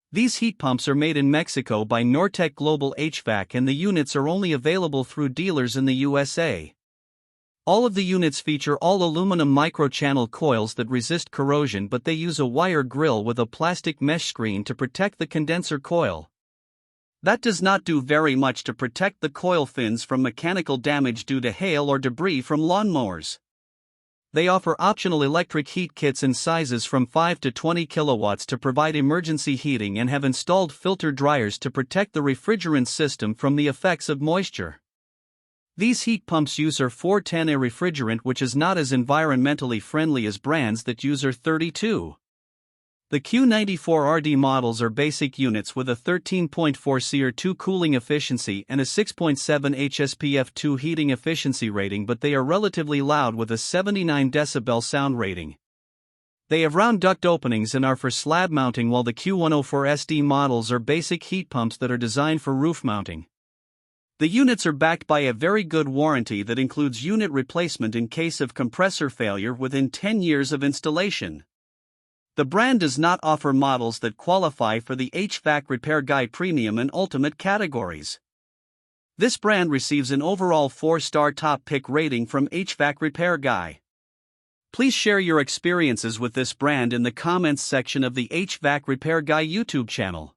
These heat pumps are made in Mexico by Nortec Global HVAC, and the units are only available through dealers in the USA. All of the units feature all aluminum microchannel coils that resist corrosion, but they use a wire grill with a plastic mesh screen to protect the condenser coil. That does not do very much to protect the coil fins from mechanical damage due to hail or debris from lawnmowers. They offer optional electric heat kits in sizes from 5 to 20 kilowatts to provide emergency heating, and have installed filter dryers to protect the refrigerant system from the effects of moisture. These heat pumps use R-410A refrigerant, which is not as environmentally friendly as brands that use R-32. The Q94RD models are basic units with a 13.4 CR2 cooling efficiency and a 6.7 HSPF2 heating efficiency rating, but they are relatively loud with a 79 decibel sound rating. They have round duct openings and are for slab mounting, while the Q104SD models are basic heat pumps that are designed for roof mounting. The units are backed by a very good warranty that includes unit replacement in case of compressor failure within 10 years of installation. The brand does not offer models that qualify for the HvacRepairGuy Premium and Ultimate categories. This brand receives an overall 4-star top pick rating from HvacRepairGuy. Please share your experiences with this brand in the comments section of the HvacRepairGuy YouTube channel.